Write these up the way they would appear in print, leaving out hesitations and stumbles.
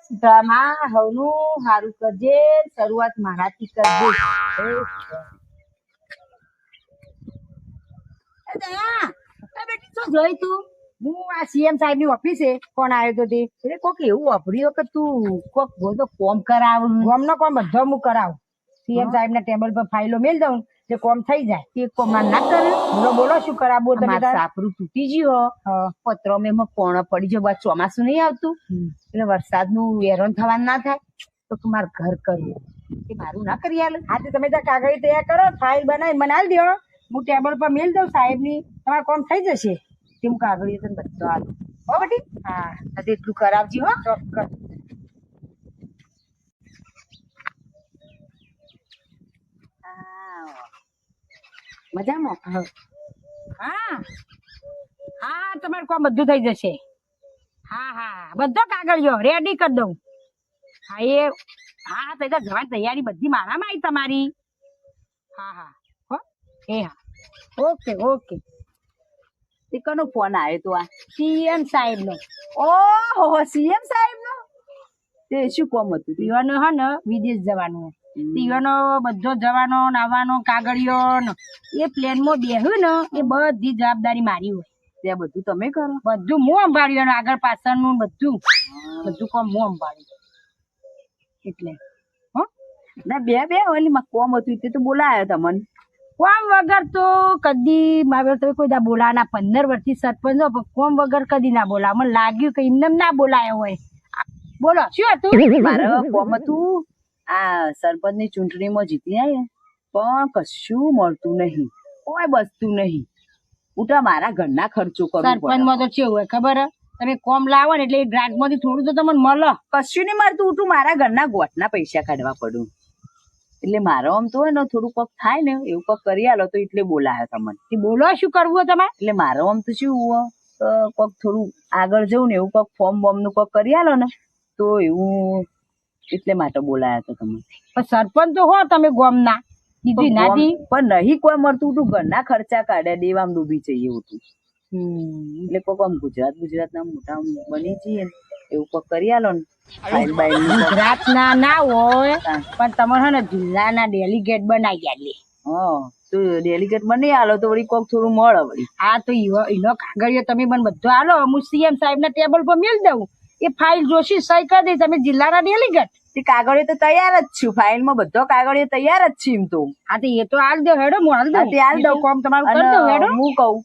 શીતળામાં હવનું હારું કરજે, શરૂઆત મારાથી કરજે. એ દયા, એ બેટી શું જોઈ તું? હું આ સીએમ સાહેબ ની ઓફિસે કોણ આવ્યો તો તે એટલે કોક એવું વાપર્યું કે તું કોક બોલતો કોમ કરાવ. કોમ નો કોમ બધો હું કરાવું. સીએમ સાહેબ ના ટેબલ પર ફાઇલો મેલ દઉં એટલે કોમ થઈ જાય. તે કોમ ના કરે. બોલો બોલો શું કરાવવું તમે? સાપરું તૂટી ગયું પત્રો મેં કોણ પડી ગયો. બાદ ચોમાસું નહીં આવતું એટલે વરસાદ નું વેરણ થવાનું ના થાય તો મારે ઘર કરવું એ મારું ના કરી આલે. હા તો તમે ત્યાં કાગળ તૈયાર કરો, ફાઇલ બનાવી બનાવી દો. હું ટેબલ પર મેલ દઉં સાહેબ ની, તમારું કામ થઈ જશે. તે હું કાગળિયો તને બધો આલું. હો બેટી? હા એટલું કરાવજી હો. ચોક્કસ. મજામાં? હા હા તમારું કામ બધું થઈ જશે. હા હા બધો કાગળિયો રેડી કરી દઉં. હા એ હા તો જવાની તૈયારી બધી મારામાં આવી તમારી. હા હા હો એ હા ઓકે ઓકે. કોનો ફોન આવ્યો તો? આ સીએમ સાહેબ નો. ઓહો સીએમ સાહેબ નો. તે શું કામ હતું? દીવાનો હે ને વિદેશ જવાનું. દીવાનો બધો જવાનો આવવાનો કાગળિયો એ પ્લેન માં બેહ્યું ને એ બધી જવાબદારી મારી હોય. ત્યાં બધું તમે કરો? બધું હું સંભાળ્યું આગળ પાછળ નું બધું બધું કામ હું સંભાળ્યું. એટલે હો ના બે ઓલી માં કોમ હતું તે તો બોલાયો તમને. કોમ વગર તો કદી મારે તો કોઈ દા બોલાવાના 15 વર્ષથી સરપંચ નો કોમ વગર કદી ના બોલાવે. મને લાગ્યું કે એમને ના બોલાયો હોય. બોલો શું હતું? મારે કોમ હતું આ સરપંચ ની ચૂંટણીમાં જીતી આવીને પણ કશું મળતું નહીં, કોઈ બસતું નહીં. ઉટા મારા ઘરના ખર્ચો કરું. સરપંચ માં તો કેવું હોય ખબર? તમે કોમ લાવો ને એટલે ગ્રાન્ટ માંથી થોડું તો તમને મળે. કશું નહીં મળતું. ઉઠું મારા ઘરના ગોઠના પૈસા કાઢવા પડું. એટલે મારો આમ તો હોય ને થોડું કોક થાય ને એવું કોક કરી આલો તો એટલે બોલાયો તમને. બોલો શું કરવું હોય તમારે? એટલે મારો આમ તો શું કોક થોડું આગળ જવું ને એવું કોક ફોર્મ બોર્મ નું કોક કરી આલો ને તો એવું એટલે માટે બોલાયા તો તમે. પણ સરપંચ તો હો તમે ગોમ ના દીધી નાથી પણ નહીં કોઈ મળતું. તું ઘરના ખર્ચા કાઢે દેવામ ડૂબી જઈએ એવું તું. એટલે કોક આમ ગુજરાત ના મોટા બની જઈએ ને એવું કોક કરી આલો ને. ગુજરાત ના ના હોય પણ તમારે હે ને જિલ્લા ના ડેલિગેટ બનાવી આલે. હા તો ડેલિગેટ બની આલો તો વળી કોક થોડું મળે વળી. હા તો એનો કાગળિયો તમે મને બધો આલો. હું સીએમ સાહેબ ના ટેબલ પર મેલ દઉં. એ ફાઇલ જોશી સહી કરી દે. તમે જિલ્લાના ડેલિગેટ. તે કાગળિયો તો તૈયાર જ છું. ફાઇલ માં બધો કાગળિયો તૈયાર જ છે એમ તો. હા તો એ તો હાલ દો હેડો. હું હાલ દઉં. હાલ દઉં કામ તમારું કરી દઉં હેડો. હું કહું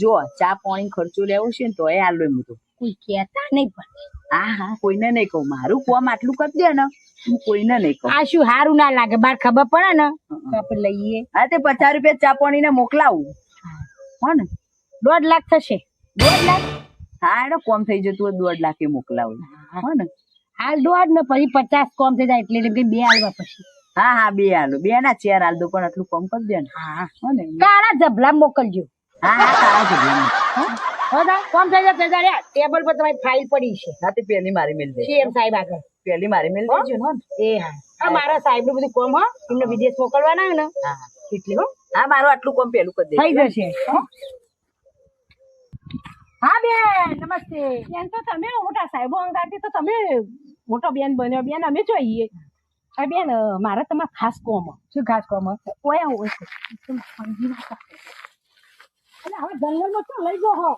જો ચા પાણી ખર્ચો લેવો છે ને તો એ હાલ દઉં. હું તો કોઈ કેતા નહીં પણ. હા હા કોઈને નહીં કહું. મારું કામ આટલું કરી દે ને હું કોઈને નહીં કહું. આ શું સારું ના લાગે બાર ખબર પડે ને આપણે લઈએ. હા તે 50 રૂપિયા ચા પાણી ને મોકલાવું હો ને. 1.5 લાખ થશે. 1.5 લાખ? હા એનો કોમ થઈ જતું હોય 1.5 લાખ મોકલાવું હો ને. હાલ 1.5 ને પછી 50 કોમ થઈ જાય એટલે 2 હાલવા પછી. હા હા 2 હાલો. 2 ના 4 હાલ દો પણ આટલું કોમ કરી દે ને. હા હો ને કાળા જબલા મોકલજો. હા હા કાળા જબલા કોમ થઈ જાય. ટેબલ પર તમારી ફાઇલ પડી છે. હા તે પેલી મારી મેલ દે. સીએમ સાહેબ આગળ પેલી મારી મેલ દેજો ને. એ હા મારા સાહેબ નું બધું કોમ હો એમને વિદેશ મોકલવાના ને. હા એટલે હો. હા મારું આટલું કોમ પેલું કરી દે. થઈ જશે. હા બેન નમસ્તે. બેન તો તમે મોટા સાહેબો અંગાથી તો તમે મોટો બેન બન્યો. બેન અમે જોઈએ. હા બેન મારે તમારે ખાસ કોમ. શું ખાસ કોમ? કોઈ હોય એટલે હવે જંગલમાં તો લઈ ગયો હો.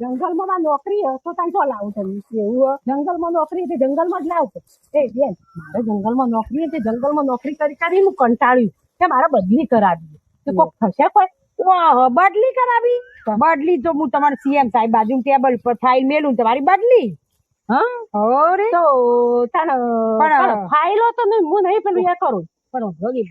જંગલમાં નોકરી તો તને તો લાવું તમે એવું જંગલમાં નોકરી તે જંગલમાં જ લાવું. એ બેન મારે જંગલમાં નોકરી તે જંગલમાં નોકરી કરી હું કંટાળ્યું કે મારે બદલી કરાવી. તો કોક થશે કોઈ? બદલી કરાવી? બદલી તો હું તમારે સીએમ સાહેબ બાજુ ટેબલ પર ફાઇલ મેલું તમારી બદલી. હા અરે તો પણ ફાઇલો તો હું નહીં પણ એ કરું પણ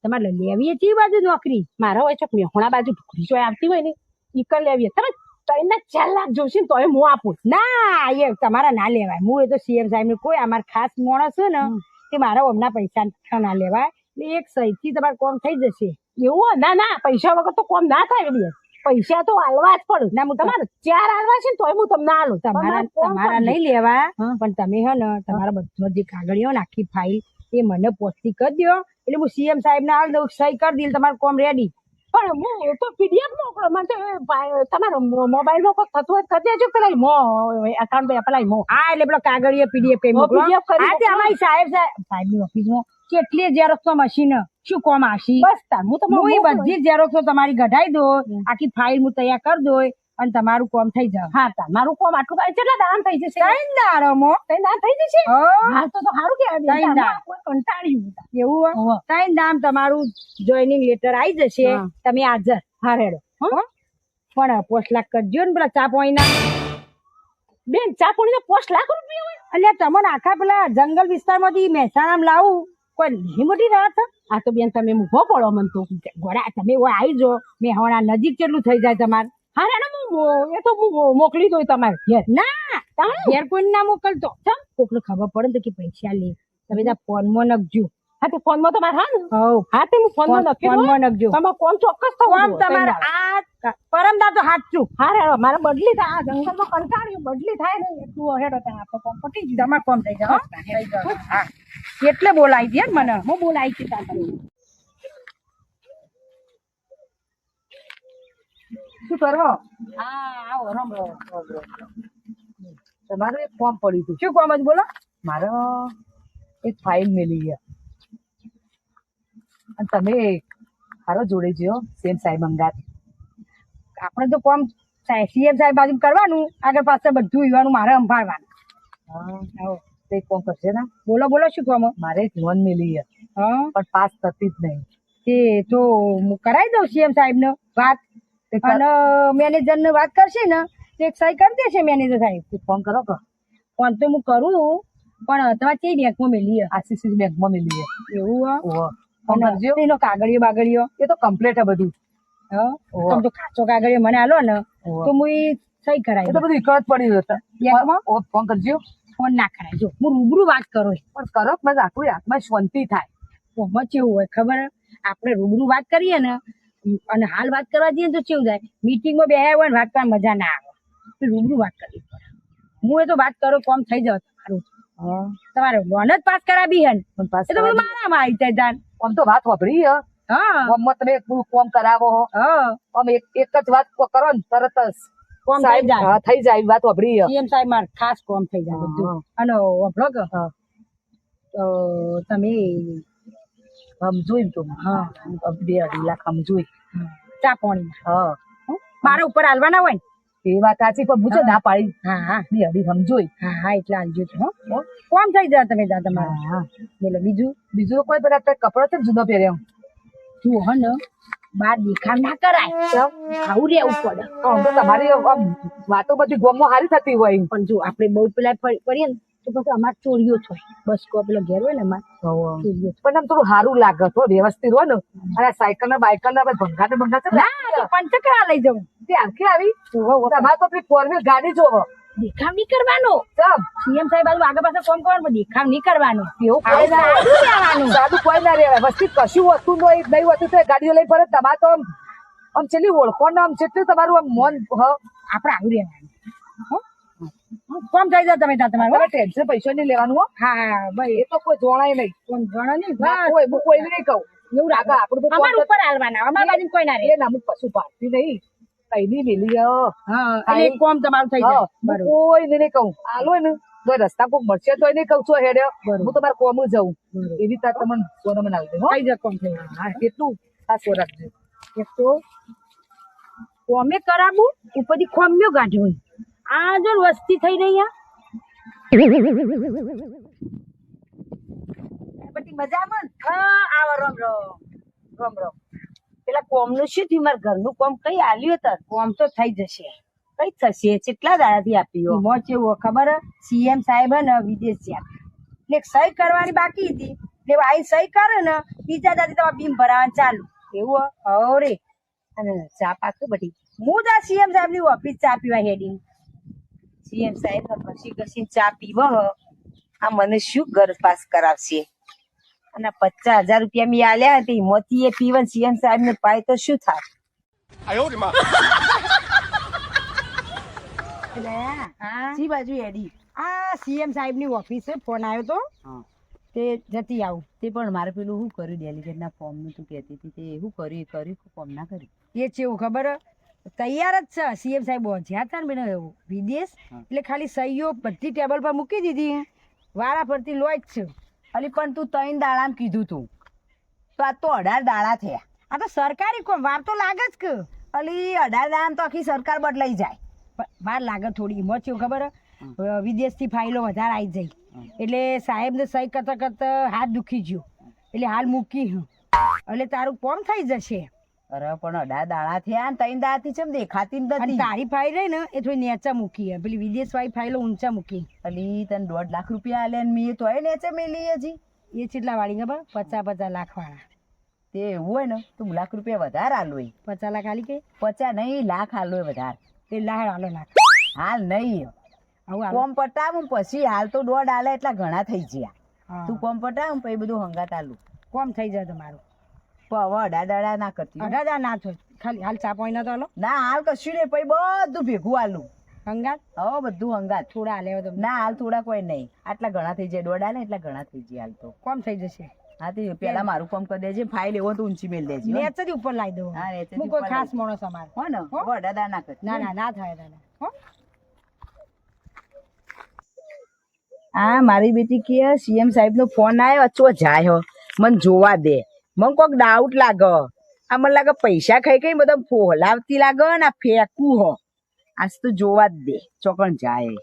તમારે લેવી છે બાજુ નોકરી. મારા હોય ચોક મેહોણા બાજુ ઢોકરી ચોય આવતી હોય ને ઈકર લેવી. તમે 3-4 લાખ જોશે ને તોય હું આપું. ના એ તમારા ના લેવાય. હું એ તો સીએમ સાહેબ ને કોઈ અમારા ખાસ માણસ છે ને તે મારા હમણાં પૈસા ના લેવાય. એક સહી થી તમારે કોમ થઈ જશે. એવું ના ના પૈસા વગર તો કોમ ના થાય. બે પૈસા તો હાલવા જ પડે. ના હું તમારે 4 હાલવા છે ને તોય હું તમને હાલું. તમારા નહીં લેવા પણ તમે હે ને તમારા બધો જે કાગળિયો ને આખી ફાઇલ એ મને પોસ્તી કરી દો એટલે હું સીએમ સાહેબ ને હાલ દઉં. સહી કરી દઉં તમારું કોમ રેડી. પણ હું તો પીડીએફ મોકલો મને તો તમારો મોબાઈલમાં કોઈ થતું હોય તો કરી દેજો પેલા એકાઉન્ટ પેલા મો હા એટલે પેલો કાગળિયો પીડીએફ મોકલો PDF કરી હા તે મોકલો. અમારી સાહેબની ઓફિસમાં કેટલી ઝેરોક્સ મશીન શું કોમ આશી બસ તાર હું તો હું ઈ બધી ઝેરોક્સો તમારી કઢાઈ દો આખી ફાઇલ હું તૈયાર કરી દો અને તમારું કામ થઈ જાવ હા તાર મારું કોમ આટલું કેટલા દાન થઈ જશે કઈ દાડોમાં કઈ દાન થઈ જશે હો હા તો સારું કહેવાય કઈ દાન. કંટાળ્યું એવું હોવે. કઈ નામ તમારું જોઈનિંગ લેટર આવી જશે હા. તમે હાજર હા રેડો હો પણ 5 લાખ કરજો ને પેલા ચા પોઈના બેન ચા પાણી 5 લાખ રૂપિયા હોય એટલે તમને આખા પેલા જંગલ વિસ્તારમાંથી મહેસાણામાં લાવું કોઈ નહીં મોટી રાત આ તો બેન તમે ઉભો પડો મન તો ગોળા તમે ઓય આવી જો મેહોણા નજીક કેટલું થઈ જાય તમારે હા રેડો હું એ તો હું મોકલી દઉં તમારે ઘેર ના ઘેર કોઈ ના મોકલતો ચમ કોકને ખબર પડે ને તો કે પૈસા લે તમે ત્યાં ફોનમાં નખજો હા તે ફોનમાં તમારે હા ને હવ હા તે હું ફોનમાં નક્કી ફોનમાં નખજો તમારે કોમ ચોક્કસ થવું કોમ જોઈએ. તમારે આ પરમદા તો હાચું હા રેડો મારે બદલી થાય આ જંગલમાં કંટાળ્યું બદલી થાય ને એટલું હેડો ત્યાં આપણે કોમ પટી ગયું તમારે કોમ થઈ જાવ થઈ જાવ હા એટલે બોલાવી દે મને હું બોલાવી છું ત્યાં તમને શું કરો હા આવો રમ તમારું એક ફોર્મ પડ્યું હતું શું કોમ જ બોલો મારે એક ફાઇલ મેલી છે અને તમે હારો જોડે જ્યો સેમ સાહેબ અંગાત આપણે તો કોમ સીએમ સાહેબ બાજુ કરવાનું આગળ પાછળ બધું યુવાનું મારે સંભાળવાનું હા તો એક કોમ કરશે ને બોલો બોલો શું કોમ મારે એક લોન મેલી છે હા પણ પાસ થતી જ નહીં તે તો હું કરાવી દઉં સીએમ સાહેબ ને વાત તે કર- અને મેનેજર ને વાત કરશે ને તો એક સહી કરી દેશે મેનેજર સાહેબ તે ફોન કરો કે ફોન તો હું કરું પણ તમારે કઈ બેંકમાં મેલી આસીસી બેંકમાં મેલી છે એવું હા ઓહો ફોન અને કરજો એનો કાગળિયો બાગળિયો એ તો કમ્પ્લીટ છે બધું હા ઓહો. તમે તો કાચો કાગળિયો મને આલો ને ઓહો. તો હું ઈ સહી એ કરાવી તો દઉં. બધું ઇકડ જ પડ્યું હતું બેંકમાં? ફોન કરજો ફોન ના કરાય જો હું રૂબરૂ વાત કરું પણ કરો બસ આખું આત્મા શાંતિ થાય ફોનમાં કેવું હોય ખબર આપણે રૂબરૂ વાત કરીએ ને અને હાલ વાત કરવા જઈએ ને તો કેવું થાય મીટિંગમાં બેહ્યા હોય ને વાત કરવાની મજા ના આવે તો રૂબરૂ વાત કરવી પડે હું એ તો વાત કરું કોમ થઈ જાવ તમારું હા તમારે લોન જ પાસ કરાવી હે ને પણ પાસ એ તો બધું મારામાં આવી જાય જાન આમ તો વાત વાપરી છે હા ગામમાં તમે એક ફોર્મ કરાવો હો હા આમ એક જ વાત કરો ને તરત જ કોમ થઈ સાહેબ જાય હા, થઈ જાય એવી વાત વાપરી છે સીએમ સાહેબ મારે ખાસ કોમ થઈ જાય બધું હા. અને વપરો કે હા. તો તમે સમજુય ને તું હા 2-2.5 લાખ સમજુય ચા પાણી હા મારા ઉપર હાલવાના હોય ને એ વાત સાચી પણ હું તો ના પાડી હા હા 2.5 સમજુય હા હા એટલે હાલજો છો હો. કોમ થઈ જાય તમે જા તમારે હા બોલો બીજું બીજું કોઈ બધા કપડો છે ને જૂનો પહેર્યો તું હો ને બાર દેખાવ ના કરાય આવું રહેવું પડે આમ તો તમારી આમ વાતો બધી ગામમાં સારી થતી હોય પણ જો આપણે બહુ પેલા પડીએ ને તો પછી અમારે ચોરીઓ થાય બસ કો પેલો ઘેર હોય ને અમારે ચોરીઓ પણ આમ થોડું સારું લાગે થોડું વ્યવસ્થિત હોય ને અને સાયકલ ના બાયકલ ના ભંગાટ ભંગાટ ના તો પંચકરા લઈ જવું તે આખી આવી તમારે તો પેલી 4-wheel ગાડી જોવો દેખાવ નહીં કરવાનો ચમ સીએમ સાહેબ બાજુ આગળ પાછળ કોમ કરવાનું પણ દેખાવ નહીં કરવાનો એવું કોઈ ના સાદું રહેવાનું સાદું કોઈ ના રહેવાય વસ્તી કશું વસ્તુ નહીં હોતું તો એ ગાડીઓ લઈ ફરે તમારે તો આમ છેલ્લી ઓળખો ને આમ જેટલું તમારું આમ મન આપણે આવું રહેવાનું હો? કોમ થઈ જાય તમે ત્યાં તમારે તમારે ટેન્શન પૈસા નહીં લેવાનું હો હા ભાઈ એ તો કોઈ જોણાય નહીં કોમ ગણો નહીં ના, બસ કોઈ હું કોઈને નહીં કહું એવું રાખો આપણું તો કોમ અમારા ઉપર હાલવાના અમારા બાજુ કોઈ ના રહે એ નામું કશું પાડતી નહીં કઈની મિલી હા એટલે એક કોમ તમારું થઈ જાય બરોબર કોઈ નહીં કહું આલો ને તો રસ્તા કોક મળશે તો નહીં કહું છું હેડે બરોબર. હું તમારે કોમ જઉં એવી રીતે તમને સોના મને આવી દે હો થઈ જાય કોમ થઈ જાય હા એટલું ખાસ રાખજો એક તો કોમે કરાવું ઉપરથી ખોમ્યો કાઢ્યો હોય. આ જો વસ્તી થઈ રહી આ બધી મજામાં ને? હા આવો રમ રમ પેલા કોમ નું શું થયું મારા ઘરનું કોમ કઈ આલ્યું હતા કોમ તો થઈ જશે કઈ થશે કેટલા દાડાથી આપ્યું એમાં કેવું ખબર સીએમ સાહેબ હે ને વિદેશ ગયા એટલે એક સહી કરવાની બાકી હતી એટલે આ સહી કરે ને બીજા દાદી તમારે બીમ ભરાવાનું ચાલુ એવું હવરે અને ચા પાક બધી હું જ આ સીએમ સાહેબ ની ઓફિસ ચા પીવા હેડી સીએમ સાહેબ ઘસી ઘસી ચા પીવો હ. આ મને શું ઘર પાસ કરાવશે અને 50,000 રૂપિયા મેં આલ્યા હતી મોતી એ પીવન સીએમ સાહેબ ને પાય તો શું થાય એટલે હા સી બાજુ એડી આ સીએમ સાહેબ ની ઓફિસે ફોન આવ્યો તો તે જતી આવું. તે પણ મારે પેલું શું કર્યું ડેલિગેટના ફોર્મનું તું કહેતી હતી તે શું કર્યું ફોર્મ ના કર્યું? એ ચેવું ખબર હે? તૈયાર જ છે. સીએમ સાહેબ જ્યાં હતા ને બેન વિદેશ, એટલે ખાલી સહીઓ બધી ટેબલ પર મૂકી દીધી, વારા ફરતી લોય જ છે. અલી પણ તું 3 દાડામાં કીધું તું, તો આ તો 18 દાડા થયા. આ તો સરકારી કોઈ વાર તો લાગે જ કે. અલી 18 દાડામાં તો આખી સરકાર બદલાઈ જાય. વાર લાગે થોડી. એમાં ચેવું ખબર હે? વિદેશથી ફાઇલો વધારે આવી જાય, એટલે સાહેબને સહી કરતા કરતા હાથ દુખી ગયો, એટલે હાલ મૂકી એટલે તારું કોમ થઈ જશે. અરે પણ 18 દાડા થયા ને 3 દાડાથી ચમ દેખાતી જ અને નથી. તારી ફાઇલ રહી ને એ થોડી નેચા મૂકી, પેલી વિદેશ વાળી ફાઇલો ઊંચા મૂકી. અલી તને 1.5 લાખ રૂપિયા આલ્યા ને મેં તોય નેચે મેલી હજી. એ કેટલા વાળી ખબર? 50 લાખ વાળા. તે એવું હોય ને તો લાખ રૂપિયા વધારે આલો. 50 લાખ આલી કે 50 નહીં, લાખ આલો વધારે. તે લાખ આલો લાખ. હાલ નહીં, આવું કોમ પટાવું પછી. હાલ તો 1.5 આલે એટલા ઘણા થઈ ગયા. હા. તું કોમ પટાવું પછી બધું હંગાત આલું. કોમ થઈ જાય તમારું. પણ હવે 18 દાડા ના કરતી હો. 18 ના થાય, ખાલી હાલ ચા પાણી તો હાલો ના હાલ કશું નહીં, પછી બધું ભેગું આલું. હંગાત હવે બધું હંગાત. થોડા હાલે તો ના હાલ થોડા કોઈ નહીં, આટલા ઘણા થઈ જાય. 1.5 આલે એટલા ઘણા થઈ જાય હાલ તો. કોમ થઈ જશે. હા તે પેલા મારું કામ કરી દેજે, ફાઇલ એવો તો ઊંચી મેલ દેજે. નેચર જ ઉપર લાવી દઉં. હા, નેચર જ હું ઉપર કોઈ ખાસ માણસ અમારે હો ને, હવે 18 દાડા ના કરતી. ના થાય દાદા. હો આ મારી બેટી કે સીએમ સાહેબ નો ફોન આવ્યો, અચો જાય હો, મને જોવા દે. મને કોક ડાઉટ લાગે. આ મને લાગે પૈસા ખાઈ ખાઈ બધા ફોલાવતી લાગે ને આ ફેંકવું હો. આજ તો જોવા જ દે ચોકણ જાય.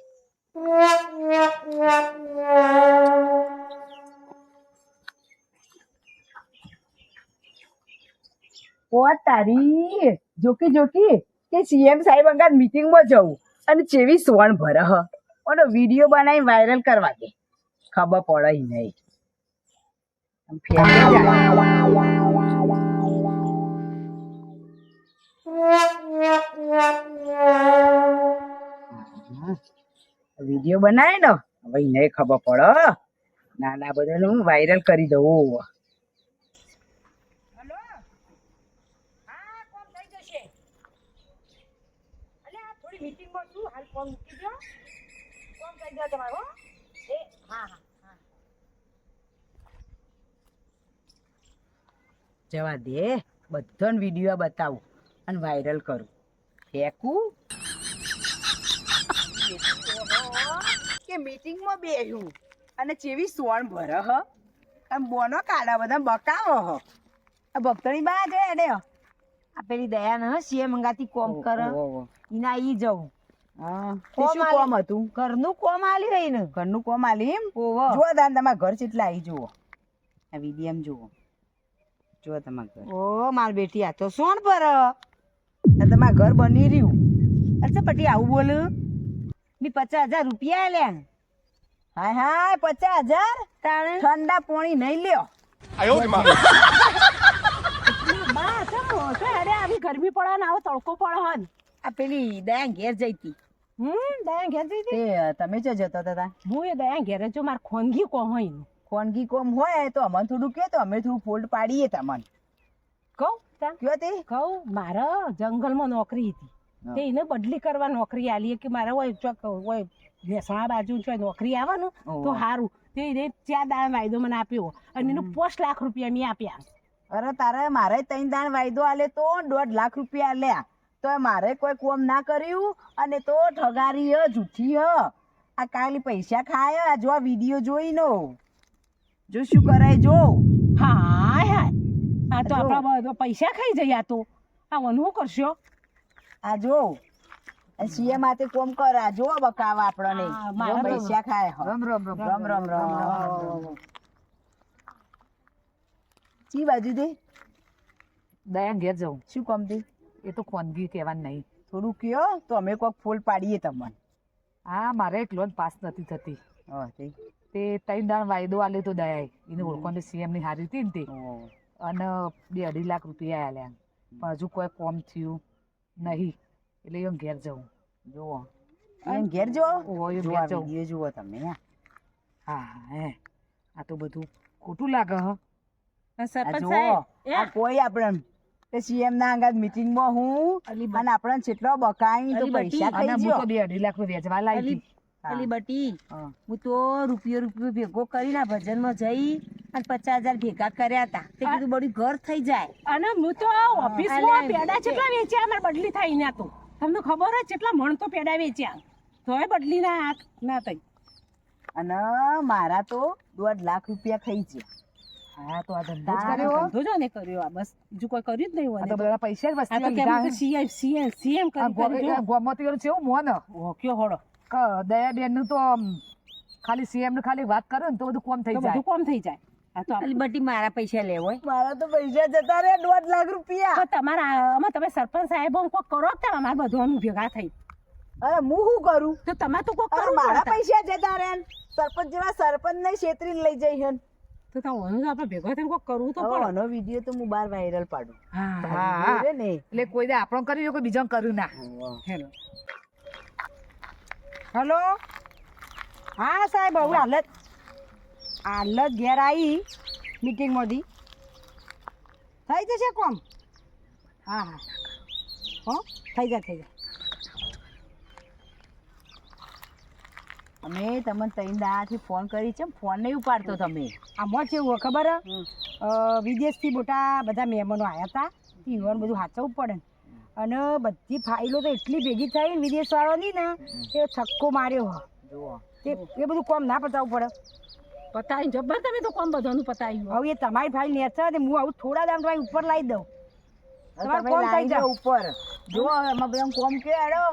ઓ તારી જોકી કે સીએમ સાહેબ અંગાત મીટિંગ માં જવું અને ચેવી સોણ ભરે હ, ઓનો વિડીયો બનાવી વાયરલ કરવા દે. ખબર પડે નહીં. આમ ફેંકે જાય. વિડીયો બનાવે ને હવે નહીં ખબર પડે. નાના બધાને હું વાયરલ કરી દઉં. હેલો. હા કોમ થઈ જશે. અલે આ થોડી મીટિંગ માં છું, હાલ ફોન મૂકી દો. કોમ થઈ જાય તમારો. એ હા. જવા દે, બધાને વિડીયો બતાવું અને વાયરલ કરું. ફેંકું કે મીટિંગમાં બેહું અને ચેવી સોણ ભરે હ. આમ બોનો કાઢા બધા બકાવો હ. આ ભક્તણી બા છે એને આ પેલી દયા ન સીએમ મંગાતી કોમ કર ઈના ઈ જવું. શું કોમ હતું? ઘરનું કોમ આલી રહી ને. ઘરનું કોમ આલી એમ? જો દાન તમારા ઘર કેટલા આવી જુઓ. આ વિડીયો જુઓ. જો તમારા ઘર. ઓ માર બેટી આ તો સોણ પર તમારા ઘર બની રહ્યું. અચ્છા પટી આવું બોલ. બી 50,000 રૂપિયા આલ્યા. હાય 50,000 તાણે ઠંડા પાણી નહીં લ્યો. બા ચલો તો અરે આવી ગરમી પડે ને આવો તડકો પડે હન. આ પેલી દયા ઘેર જઈતી. દયા ઘેર જઈ હતી. તે તમે ચો જતા હતા? હું એ દયા ઘેર જો માર ખોનગી કો હોય. ખોનગી કોમ હોય તો અમને થોડું કે તો અમે થોડું ફોલ્ડ પાડીએ તમને. કહું કયો તે કહું મારા જંગલમાં નોકરી હતી, તે એને બદલી કરવા નોકરી આલી કે મારે હોય ચોક હોય ભેસણા બાજુ છે નોકરી આવે ને તો સારું. તે એને 4 દાડા વાયદો મને આપ્યો અને એનું 5 લાખ રૂપિયા મેં આપ્યા. અરે તારે મારે 3 દાણ વાયદો આલે તો 1.5 લાખ રૂપિયા આલ્યા. તો મારે કોઈ કોમ ના કર્યું અને તો ઠગારી હ, જૂઠી હ. આ કાલી પૈસા ખાય. જો આ વિડીયો જોઈ નો જો શું કરાય જો. હાય આ તો આપણા પૈસા ખાઈ જાય. આ તો આ વનવું કરશો. આ જો સીએમ આતે કોમ કરા જો બકાવા આપણને પૈસા ખાય. રમ ચી બાજુ દે દયા ઘેર જવું. શું કામ દે? એ તો ખોનગી કહેવાનું નહીં. થોડું કયો તો અમે કોઈક ફૂલ પાડીએ તમને. હા મારે એક લોન પાસ નથી થતી. તે 3 દાણ વાયદો આલ્યો તો દયાએ એને ઓળખોને સીએમ ની હારી હતી ને તે અને 2.5 લાખ રૂપિયા આલ્યા પણ હજુ કોઈ કોમ થયું નહીં એટલે એમ ઘેર જવું. જુઓ એમ ઘેર જો ઘેર જવું. જુઓ તમે. હા હે આ તો બધું ખોટું લાગે હ. કોઈ આપણે સીએમ ના અંગાત મીટિંગ માં હું અને આપણને કેટલો બકાઈ તો પૈસા ખાઈ ગયો. 2.5 લાખ વેચવા લાવી પેલી બટી હા. હું તો રૂપિયો ભેગો કરીને આ ભજનમાં જઈ અને 50,000 ભેગા કર્યા હતા તે કીધું બધું ઘર થઈ જાય. અને હું તો ઓફિસમાં પેડા કેટલા વેચ્યા મારે બદલી થઈ ના તો તમને ખબર જ કેટલા મણ તો પેડા વેચ્યા તોય બદલી ના થઈ. અને મારા તો 1.5 લાખ રૂપિયા ખાઈ છે. હા તો આ ધંધો જ તારા કર્યો ધંધો જો ને કર્યો આ બસ બીજું કોઈ કર્યું જ નહીં હોય આ ને તો તો. બધા પૈસા જ આ તો વસ્તી કેમ કે સીએમ ગોમતી છે એવું મોન ઓક્યો હોડો દયાબેન નું તો આમ ખાલી સીએમ નું ખાલી વાત કરો ને તો બધું કોમ થઈ તો જાય. બધું કોમ થઈ જાય. આ તો પેલી બટી મારા પૈસા લેવો હોય. મારા તો પૈસા જતા રે 1.5 લાખ રૂપિયા. તમારા આમાં તમે સરપંચ સાહેબ કોક કરો કે અમારે બધું ભેગા થઈ અરે હું શું કરું? તો તમે તો કોક અરે કરો મારા પૈસા જતા રે સરપંચ જેવા સરપંચ ને છેતરીને લઈ જઈ હન. તો આપણે ભેગા થઈને કોક કરવું તો હવે પડે. આનો વિડીયો તો હું બહાર વાયરલ પાડું. હા હા રે ને એટલે કોઈ દે આપણો કર્યું કોઈ બીજો કર્યું ના. હેલો હલો હા સાહેબ હવે હાલત ઘેર આવી મીટિંગમાંથી થઈ જશે કોમ. હા હા હો થઈ જાય. અમે તમને 3 દાડાથી ફોન કરી છે ફોન નહીં ઉપાડતો તમે. આમાં કેવું હોય ખબર હે? વિદેશથી બધા મહેમાનો આવ્યા હતા ઈવન બધું સાચવવું પડે ને. અને બધી ફાઇલો તો એટલી ભેગી થઈ ને વિદેશ વાળાની ને એ છક્કો માર્યો હોય જુઓ એ બધું કોમ ના પતાવવું પડે. પતાવી જબર તમે તો કોમ બધાનું પતાવ્યું. હવે એ તમારી ફાઇલ નેચર ને હું આવું થોડા દામ તમારી ઉપર લાવી દઉં. તમારું તમે કોમ થઈ લાવી જાય. દો ઉપર. જુઓ એમાં બધા કોમ કેળો.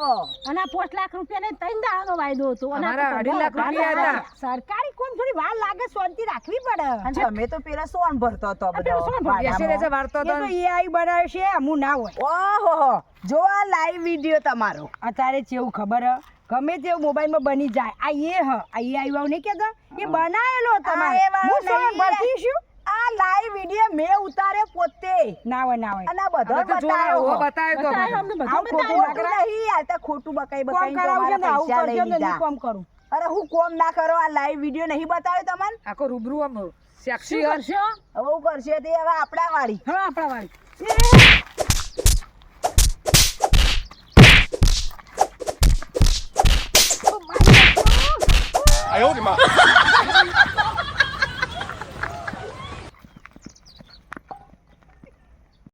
અને આ 5 લાખ રૂપિયા ને 3 દાડાનો વાયદો હતો. અને આ તો અમારા 2.5 લાખ રૂપિયા હતા. સરકારી કોમ થોડી વાર લાગે શાંતિ રાખવી પડે. અને તમે તો પેલા સોન ભરતો હતો આ પેલો સોન ભરતો. બેસી રહેજે વાર્તો એ તો AI બનાવે છે હું ના હોય. ઓહો જો આ લાઈવ વિડિયો તમારો. અત્યારે કેવું ખબર હે? ગમે તે મોબાઈલમાં બની જાય આ AI વાળું નહીં કેતા એ બનાવેલો તમારે. હું સોન ભરતી છું. આ લાઈવ વિડિયો મે ઉતાર્યો પોતે. ના હોય અને આ બધો હવે તો જો બતાવ્યો. બતાવ્યો તો બતાવ્યો અમને બધું આવું બતાવ્યું. ખોટું નહીં હાલતા ખોટું બકાઈ કોમ બકાઈ કરાવું છે ને આવું પૈસા લઈ કરજો ને લીધા. હું કોમ કરું. અરે હું કોમ ના કરો આ લાઈવ વિડિયો નહીં બતાવ્યો તમને. આખો રૂબરૂ આમ શું સેક્સી કરશો? હવે હું કરશે તે હવે આપણા વાળી. હા આપણા વાળી